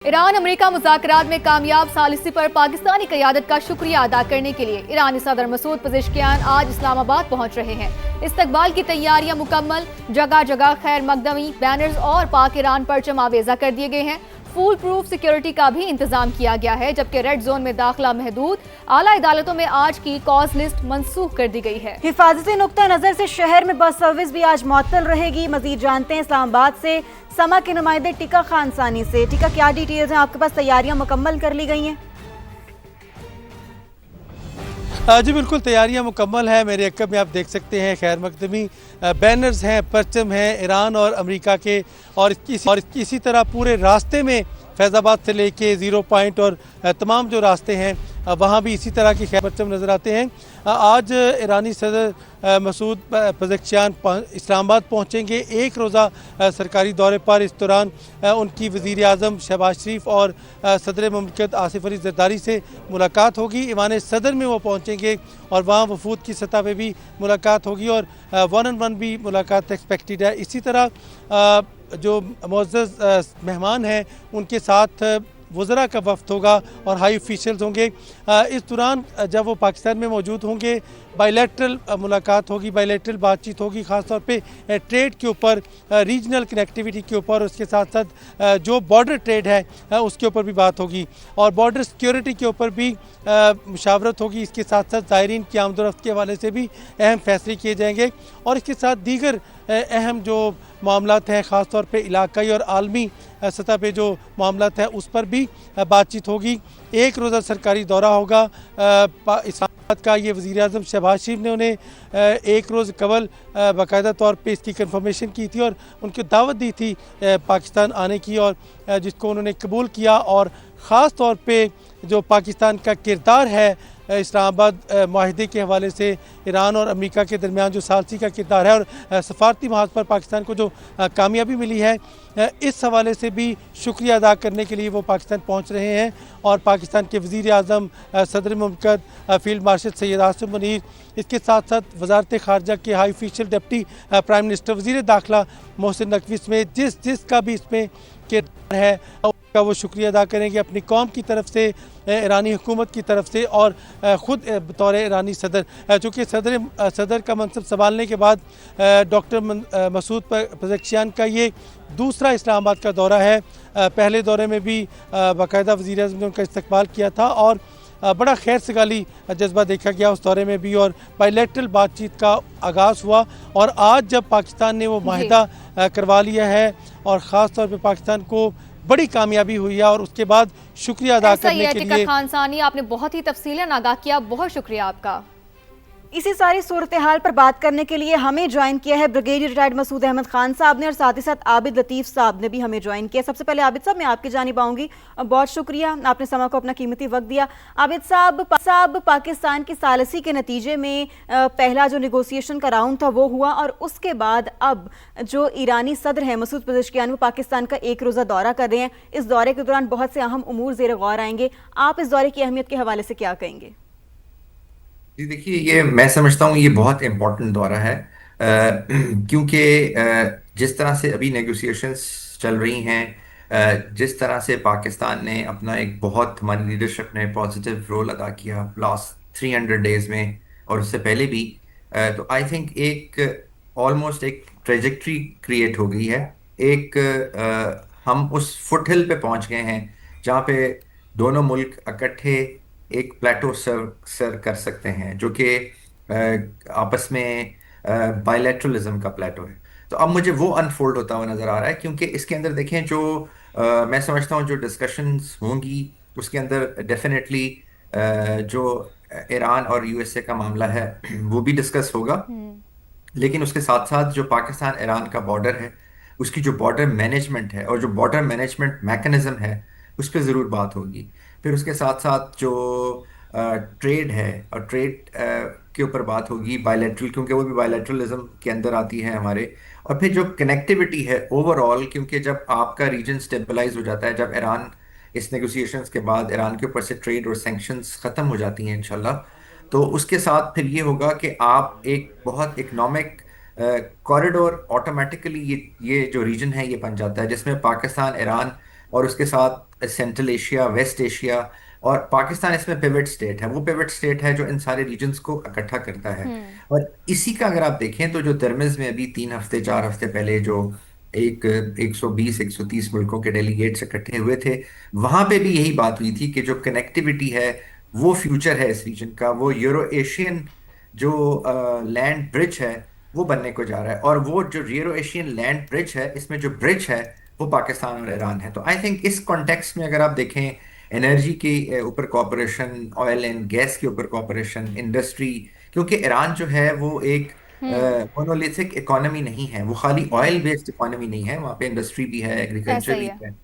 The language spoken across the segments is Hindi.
ईरान अमेरिका मुज़ाकरात में कामयाब सालिसी पर पाकिस्तानी क़यादत का शुक्रिया अदा करने के लिए ईरानी सदर मसूद पज़ेश्कियान आज इस्लामाबाद पहुंच रहे हैं। इस्तकबाल की तैयारियां मुकम्मल, जगह जगह खैर मकदमी, बैनर्स और पाक ईरान परचम आवेजा कर दिए गए हैं। फूल प्रूफ सिक्योरिटी का भी इंतजाम किया गया है, जबकि रेड जोन में दाखिला महदूद। आला अदालतों में आज की कॉज लिस्ट मनसूख कर दी गई है। हिफाजती नुक्ता नजर से शहर में बस सर्विस भी आज मुअत्तल रहेगी। मजीद जानते हैं इस्लामाबाद से समा के नुमाइंदे टीका खान सानी से। टीका, क्या डिटेल्स हैं? आपके पास तैयारियां मुकम्मल कर ली गई हैं? जी बिल्कुल, तैयारियां मुकम्मल है। मेरे अक्ब में आप देख सकते हैं खैर मकदमी, बैनर्स हैं, परचम हैं ईरान और अमेरिका के, और इसी तरह पूरे रास्ते में फैज़ाबाद से लेके ज़ीरो पॉइंट और तमाम जो रास्ते हैं वहाँ भी इसी तरह के खैर परचम नज़र आते हैं। आज ईरानी सदर मसूद पज़ेश्कियान इस्लामाबाद पहुँचेंगे एक रोज़ा सरकारी दौरे पर। इस दौरान उनकी वज़ीर आज़म शहबाज शरीफ और सदर ममलिकत आसिफ अली ज़रदारी से मुलाकात होगी। ईवान सदर में वो पहुँचेंगे और वहाँ वफूद की सतह पर भी मुलाकात होगी और 1-on-1 भी मुलाकात एक्सपेक्टेड है। इसी तरह जो मुअज़्ज़ज़ मेहमान हैं उनके साथ वज़रा का वफ़द होगा और हाई ऑफिशियल्स होंगे। इस दौरान जब वो पाकिस्तान में मौजूद होंगे बायलैटरल मुलाकात होगी, बायलैटरल बातचीत होगी, ख़ास तौर पे ट्रेड के ऊपर, रीजनल कनेक्टिविटी के ऊपर, उसके साथ साथ जो बॉर्डर ट्रेड है उसके ऊपर भी बात होगी और बॉर्डर सिक्योरिटी के ऊपर भी मुशावरत होगी। इसके साथ साथ ज़ायरीन की आमदोरफ्त के हवाले से भी अहम फैसले किए जाएंगे और इसके साथ दीगर अहम जो मामलात हैं, ख़ास तौर पे इलाकाई और आलमी सतह पे जो मामलात हैं उस पर भी बातचीत होगी। एक रोज़ा सरकारी दौरा होगा इस्लामाबाद का। ये वज़ीर आज़म शहबाज शरीफ ने उन्हें एक रोज़ कबल बाकायदा तौर पे इसकी कंफर्मेशन की थी और उनको दावत दी थी पाकिस्तान आने की, और जिसको उन्होंने कबूल किया। और ख़ास तौर पे जो पाकिस्तान का किरदार है इस्लामाबाद माहिदे के हवाले से ईरान और अमेरिका के दरमियान जो सालसी का किरदार है और सफारती महाज पर पाकिस्तान को जो कामयाबी मिली है, इस हवाले से भी शुक्रिया अदा करने के लिए वो पाकिस्तान पहुंच रहे हैं। और पाकिस्तान के वज़ीर आज़म, सदर ममलिकत फ़ील्ड मार्शल सैयद आसिम मुनीर, इसके साथ साथ वज़ारत ख़ारजा के high official deputy prime minister, वज़ीर दाखिला मोहसिन नकवी समेत जिसका भी इसमें किरदार है का वो शुक्रिया अदा करेंगे अपनी कौम की तरफ से, ईरानी हुकूमत की तरफ से और ख़ुद बतौर ईरानी सदर। चूँकि सदर का मनसब संभालने के बाद डॉक्टर मसूद पज़ेश्कियान का ये दूसरा इस्लामाबाद का दौरा है। पहले दौरे में भी बाकायदा वज़ीर आज़म ने उनका इस्तकबाल किया था और बड़ा खैर सगाली जज्बा देखा गया उस दौरे में भी, और बायलैटरल बातचीत का आगाज़ हुआ। और आज जब पाकिस्तान ने वो माहिदा करवा लिया है और ख़ास तौर पर पाकिस्तान को बड़ी कामयाबी हुई है और उसके बाद शुक्रिया अदा करने के लिए खान सानी, आपने बहुत ही तफसीलन आगाह किया, बहुत शुक्रिया आपका। इसी सारी सूरत हाल पर बात करने के लिए हमें ज्वाइन किया है ब्रिगेडियर रिटायर्ड मसूद अहमद खान साहब ने, और साथ ही साथ आबिद लतीफ़ साहब ने भी हमें ज्वाइन किया। सबसे पहले आबिद साहब, मैं आपकी जानिब आऊँगी। बहुत शुक्रिया, आपने समा को अपना कीमती वक्त दिया। आबिद साहब, पाकिस्तान की सालिसी के नतीजे में पहला जो नेगोशिएशन का राउंड था वो हुआ, और उसके बाद अब जो ईरानी सदर हैं मसूद पज़ेश्कियान वो पाकिस्तान का एक रोज़ा दौरा कर रहे हैं। इस दौरे के दौरान बहुत से अहम उमूर ज़ेर गौर आएंगे। आप इस दौरे की अहमियत के हवाले से क्या कहेंगे? जी देखिए, ये मैं समझता हूँ ये बहुत इम्पोर्टेंट दौरा है, क्योंकि जिस तरह से अभी नेगोशिएशंस चल रही हैं, जिस तरह से पाकिस्तान ने अपना एक बहुत, हमारी लीडरशिप ने पॉजिटिव रोल अदा किया लास्ट 300 डेज में और उससे पहले भी, तो आई थिंक एक ऑलमोस्ट एक ट्रेजेक्ट्री क्रिएट हो गई है। एक हम उस फुटहिल पे पहुंच गए हैं जहाँ पे दोनों मुल्क इकट्ठे एक प्लेटो सर कर सकते हैं, जो कि आपस में बायलैटरलिज्म का प्लेटो है। तो अब मुझे वो अनफोल्ड होता हुआ नज़र आ रहा है, क्योंकि इसके अंदर देखें जो मैं समझता हूँ जो डिस्कशंस होंगी उसके अंदर डेफिनेटली जो ईरान और यूएसए का मामला है वो भी डिस्कस होगा, लेकिन उसके साथ साथ जो पाकिस्तान ईरान का बॉर्डर है उसकी जो बॉर्डर मैनेजमेंट है और जो बॉर्डर मैनेजमेंट मैकेनिज्म है उस पर ज़रूर बात होगी। फिर उसके साथ साथ जो ट्रेड है और ट्रेड के ऊपर बात होगी, बायलैटरल, क्योंकि वो भी बायलैटरलिज्म के अंदर आती है हमारे। और फिर जो कनेक्टिविटी है ओवरऑल, क्योंकि जब आपका रीजन स्टेबलाइज हो जाता है, जब ईरान इस नेगोशिएशंस के बाद ईरान के ऊपर से ट्रेड और सैंक्शंस ख़त्म हो जाती हैं इंशाल्लाह, तो उसके साथ फिर ये होगा कि आप एक बहुत इकनॉमिक कॉरिडोर ऑटोमेटिकली ये जो रीजन है ये बन जाता है, जिसमें पाकिस्तान, ईरान और उसके साथ सेंट्रल एशिया, वेस्ट एशिया, और पाकिस्तान इसमें पिवट स्टेट है। वो पिवट स्टेट है जो इन सारे रीजन्स को इकट्ठा करता है। और इसी का अगर आप देखें तो जो तरमिज में अभी 3 हफ्ते 4 हफ्ते पहले जो एक 120 130 मुल्कों के डेलीगेट्स इकट्ठे हुए थे, वहां पे भी यही बात हुई थी कि जो कनेक्टिविटी है वो फ्यूचर है इस रीजन का। वो यूरो एशियन जो लैंड ब्रिज है वो बनने को जा रहा है, और वो जो यूरो एशियन लैंड ब्रिज है इसमें जो ब्रिज है वो पाकिस्तान और ईरान है। तो आई थिंक इस कॉन्टेक्स्ट में अगर आप देखें, एनर्जी के ऊपर कॉपरेशन, ऑयल एंड गैस के ऊपर कॉपरेशन, इंडस्ट्री, क्योंकि ईरान जो है वो एक मोनोलिथिक इकोनॉमी नहीं है, वो खाली ऑयल बेस्ड इकोनॉमी नहीं है, वहाँ पे इंडस्ट्री भी है, ऐसा एग्रीकल्चर ही भी है।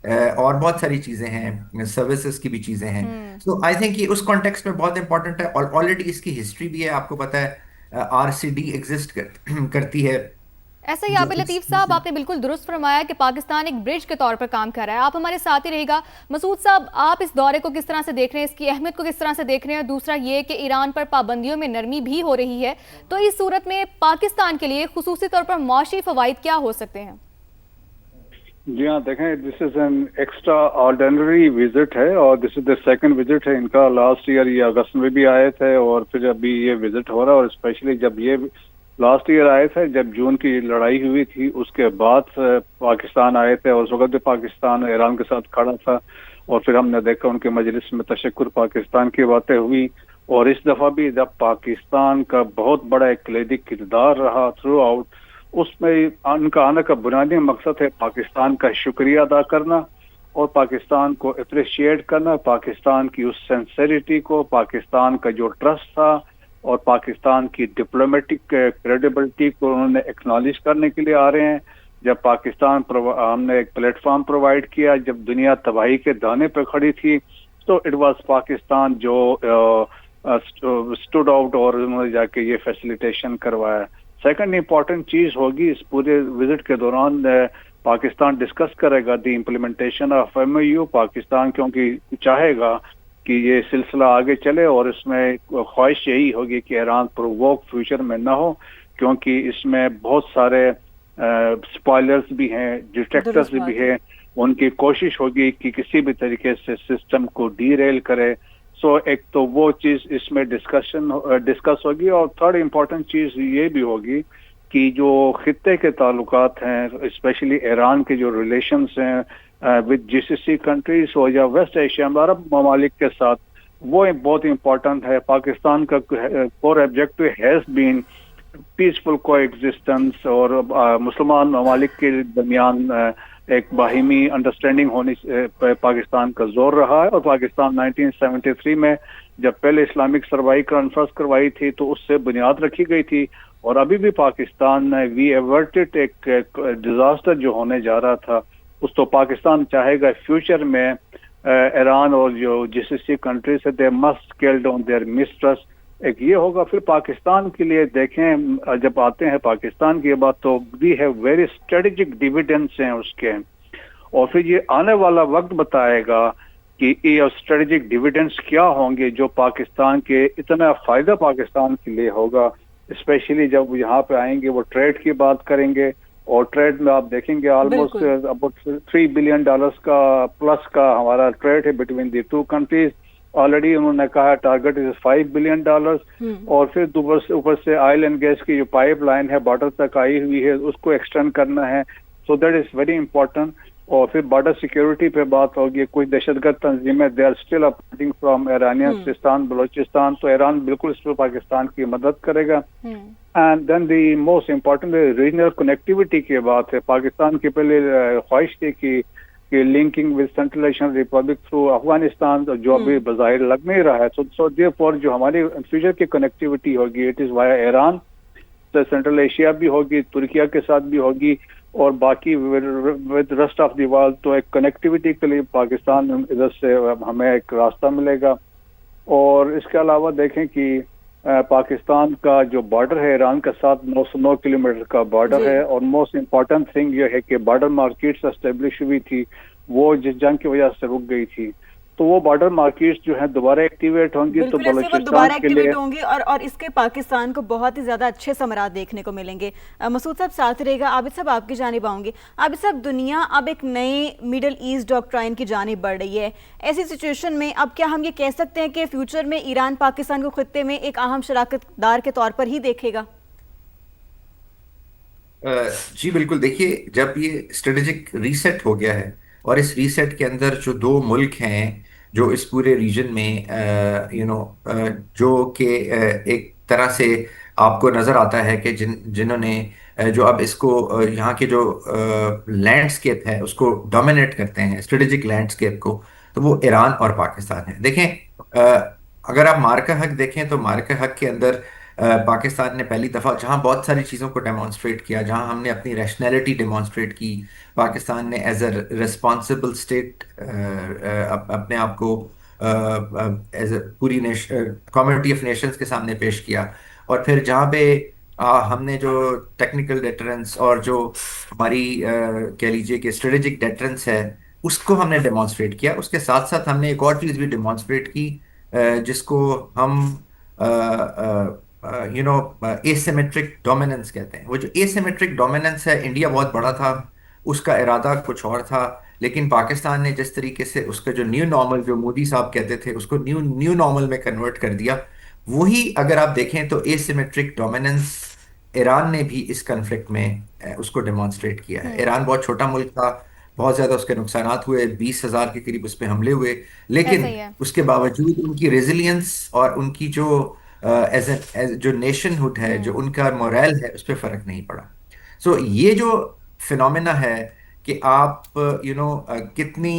है, और बहुत सारी चीजें हैं, सर्विसेज की भी चीजें हैं। सो आई थिंक ये उस कॉन्टेक्स्ट में बहुत इंपॉर्टेंट है। और ऑलरेडी इसकी हिस्ट्री भी है, आपको पता है आरसीडी एग्जिस्ट करती है ऐसा ही जो आबिद लतीफ साहब, आपने बिल्कुल दुरुस्त फरमाया कि पाकिस्तान एक ब्रिज के तौर पर काम कर रहा है। आप हमारे साथ ही रहेगा। मसूद साहब, आप इस दौरे को किस तरह से देख रहे हैं, इसकी अहमियत को किस तरह से देख रहे हैं? दूसरा ये कि ईरान पर पाबंदियों में नरमी भी हो रही है, तो इस सूरत में पाकिस्तान के लिए खुसूसी तौर पर माशी फवाइद क्या हो सकते हैं? जी हाँ, देखें, this is an extra ordinary visit है और this is the second visit है इनका। लास्ट ईयर ये अगस्त में भी आए थे और फिर अभी ये विजिट हो रहा है। और स्पेशली जब ये लास्ट ईयर आए थे, जब जून की लड़ाई हुई थी, उसके बाद पाकिस्तान आए थे और उस वक्त भी पाकिस्तान ईरान के साथ खड़ा था। और फिर हमने देखा उनके मजलिस में तशक्कुर पाकिस्तान की बातें हुई। और इस दफा भी जब पाकिस्तान का बहुत बड़ा एक कलीदी किरदार रहा थ्रू आउट, उसमें उनका आने का बुनियादी मकसद है पाकिस्तान का शुक्रिया अदा करना और पाकिस्तान को अप्रिशिएट करना, पाकिस्तान की उस सिंसेरिटी को, पाकिस्तान का जो ट्रस्ट था और पाकिस्तान की डिप्लोमेटिक क्रेडिबिलिटी को उन्होंने एक्नॉलेज करने के लिए आ रहे हैं। जब पाकिस्तान हमने एक प्लेटफॉर्म प्रोवाइड किया, जब दुनिया तबाही के दाने पर खड़ी थी, तो इट वाज पाकिस्तान जो स्टूड आउट और उन्होंने जाके ये फैसिलिटेशन करवाया। सेकंड इंपॉर्टेंट चीज होगी इस पूरे विजिट के दौरान, पाकिस्तान डिस्कस करेगा the implementation of MOU। Pakistan क्योंकि चाहेगा कि ये सिलसिला आगे चले और इसमें ख्वाहिश यही होगी कि ईरान प्रोवोक फ्यूचर में ना हो, क्योंकि इसमें बहुत सारे स्पॉयलर्स भी हैं, डिस्ट्रैक्टर्स भी हैं। उनकी कोशिश होगी कि किसी भी तरीके से सिस्टम को डीरेल करे। सो एक तो वो चीज इसमें डिस्कस होगी। और थर्ड इम्पोर्टेंट चीज ये भी होगी कि जो खित्ते के ताल्लुकात हैं, स्पेशली ईरान के जो रिलेशंस हैं विद GCC कंट्रीज हो या वेस्ट एशिया अरब ममालिक के साथ, वो बहुत इम्पोर्टेंट है। पाकिस्तान का core objective has been peaceful coexistence और मुसलमान ममालिक के दरमियान एक बाहिमी अंडरस्टैंडिंग होने पाकिस्तान का जोर रहा है। और पाकिस्तान 1973 में जब पहले इस्लामिक सरवाई कॉन्फ्रेंस करवाई थी तो उससे बुनियाद रखी गई थी। और अभी भी पाकिस्तान ने वी एवर्टेड एक डिजास्टर जो होने जा रहा था, उस तो पाकिस्तान चाहेगा फ्यूचर में ईरान और जो GCC कंट्रीज है, they must scale down their mistrust. एक ये होगा। फिर पाकिस्तान के लिए देखें, जब आते हैं पाकिस्तान की बात, तो we have very strategic dividends हैं उसके। और फिर ये आने वाला वक्त बताएगा कि ये स्ट्रेटेजिक डिविडेंड्स क्या होंगे जो पाकिस्तान के इतना फायदा पाकिस्तान के लिए होगा। स्पेशली जब यहाँ पे आएंगे वो ट्रेड की बात करेंगे, और ट्रेड में आप देखेंगे ऑलमोस्ट अबाउट $3 बिलियन का प्लस का हमारा ट्रेड है between the two countries. Already उन्होंने कहा टारगेट इज $5 बिलियन। और फिर ऊपर से ऑयल एंड गैस की जो पाइपलाइन है बॉर्डर तक आई हुई है, उसको एक्सटेंड करना है। So that is very important. और फिर बॉर्डर सिक्योरिटी पे बात होगी। कुछ दहशतगर्द तंजीमें they are still operating from Iranian Sistan, Balochistan, तो ईरान बिल्कुल इस पर पाकिस्तान की मदद करेगा। And then the most important regional connectivity की बात है। पाकिस्तान की पहले ख्वाहिश थी कि linking with Central Asian republic through Afghanistan, जो अभी बज़ाहिर लग नहीं रहा है। सो देयरफॉर जो हमारी फ्यूचर की कनेक्टिविटी होगी इट इज वाया ईरान, तो सेंट्रल एशिया भी होगी, तुर्किया के साथ भी होगी और बाकी with rest of the world. तो एक कनेक्टिविटी के लिए पाकिस्तान इधर से हमें एक रास्ता मिलेगा। और इसके अलावा देखें कि पाकिस्तान का जो बॉर्डर है ईरान के साथ 909 किलोमीटर का बॉर्डर है। और मोस्ट इम्पॉर्टेंट थिंग ये है कि बॉर्डर मार्केट्स एस्टेब्लिश हुई थी, वो जिस जंग की वजह से रुक गई थी। तो वो बॉर्डर मार्केट्स जो है दोबारा एक्टिवेट होंगी, तो बिल्कुल ऐसे वो बलूचिस्तान दोबारा के लिए एक्टिवेट होंगी और इसके पाकिस्तान को बहुत ही ज़्यादा अच्छे समरात देखने को मिलेंगे। मसूद साहब साथ रहेगा, आबिद साहब आपकी जानिब आऊँगी। आबिद साहब, दुनिया अब एक नए मिडल ईस्ट डॉक्ट्राइन की जानिब बढ़ रही है। ऐसी सिचुएशन में अब क्या हम ये कह सकते हैं कि फ्यूचर में ईरान पाकिस्तान को खित्ते में एक अहम शराकतदार के तौर पर ही देखेगा? जी बिल्कुल। देखिए, जब ये स्ट्रेटेजिक रीसेट हो गया है और इस रीसेट के अंदर जो दो मुल्क हैं जो इस पूरे रीजन में जो कि एक तरह से आपको नजर आता है कि जिन्होंने जो अब इसको यहाँ के जो लैंडस्केप है उसको डोमिनेट करते हैं, स्ट्रेटेजिक लैंडस्केप को, तो वो ईरान और पाकिस्तान है। देखें, अगर आप मार्का हक देखें तो मार्का हक के अंदर पाकिस्तान ने पहली दफ़ा जहां बहुत सारी चीज़ों को डेमोन्स्ट्रेट किया, जहां हमने अपनी रैशनैलिटी डेमोन्स्ट्रेट की, पाकिस्तान ने एज अ रिस्पॉन्सिबल स्टेट अपने आप को एज अ पूरी कम्युनिटी ऑफ नेशंस के सामने पेश किया। और फिर जहाँ पे हमने जो टेक्निकल डेटरेंस और जो हमारी कह लीजिए कि स्ट्रेटेजिक डेटरेंस है उसको हमने डेमोन्स्ट्रेट किया। उसके साथ साथ हमने एक और चीज़ भी डेमोन्स्ट्रेट की जिसको हम एसिमेट्रिक डोमिनेंस कहते हैं। वो जो एसिमेट्रिक डोमिनेंस है, इंडिया बहुत बड़ा था, उसका इरादा कुछ और था, लेकिन पाकिस्तान ने जिस तरीके से उसका जो न्यू नॉर्मल, जो मोदी साहब कहते थे, उसको न्यू न्यू नॉर्मल में कन्वर्ट कर दिया। वही अगर आप देखें तो एसिमेट्रिक डोमिनेंस ईरान ने भी इस कन्फ्लिक्ट में उसको डेमोन्स्ट्रेट किया है। ईरान बहुत छोटा मुल्क था, बहुत ज्यादा उसके नुकसानात हुए, 20,000 के करीब उस पर हमले हुए, ऐसा लेकिन ही है। उसके बावजूद उनकी रेजिलियंस और उनकी जो एज जो नेशनहुड है, जो उनका मोरल है, उस पर फर्क नहीं पड़ा। सो ये जो फिनोमेना है कि आप कितनी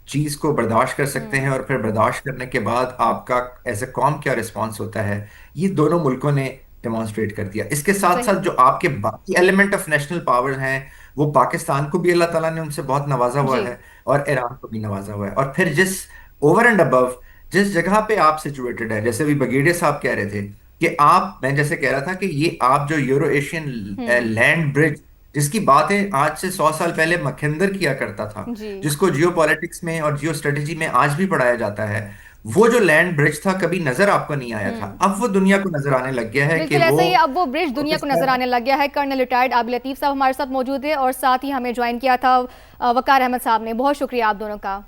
चीज को बर्दाश्त कर सकते हैं और फिर बर्दाश्त करने के बाद आपका एज अ कॉम क्या रिस्पॉन्स होता है, ये दोनों मुल्कों ने डेमोन्स्ट्रेट कर दिया। इसके साथ सही। साथ जो आपके बाकी एलिमेंट ऑफ नेशनल पावर हैं, वो पाकिस्तान को भी अल्लाह ताला ने उनसे बहुत नवाजा हुआ जी। है और ईरान को भी नवाजा हुआ है। और फिर जिस ओवर एंड अबव जिस जगह पे आप सिचुएटेड है, जैसे अभी बगेड़िया साहब कह रहे थे कि आप, मैं जैसे कह रहा था कि ये आप जो यूरो एशियन हम्म। लैंड ब्रिज जिसकी बातें आज से 100 साल पहले मखेंदर किया करता था, जी। जिसको जियो पॉलिटिक्स में और जियो स्ट्रेटेजी में आज भी पढ़ाया जाता है, वो जो लैंड ब्रिज था कभी नजर आपको नहीं आया था, हम्म। अब वो दुनिया को नजर आने लग गया है कि बिल्कुल वो ऐसा ही है, अब वो ब्रिज दुनिया किस को नजर तरह। आने लग गया है। कर्नल रिटायर्ड आबिद लतीफ साहब हमारे साथ मौजूद है और साथ ही हमें ज्वाइन किया था वकार अहमद साहब ने। बहुत शुक्रिया आप दोनों का।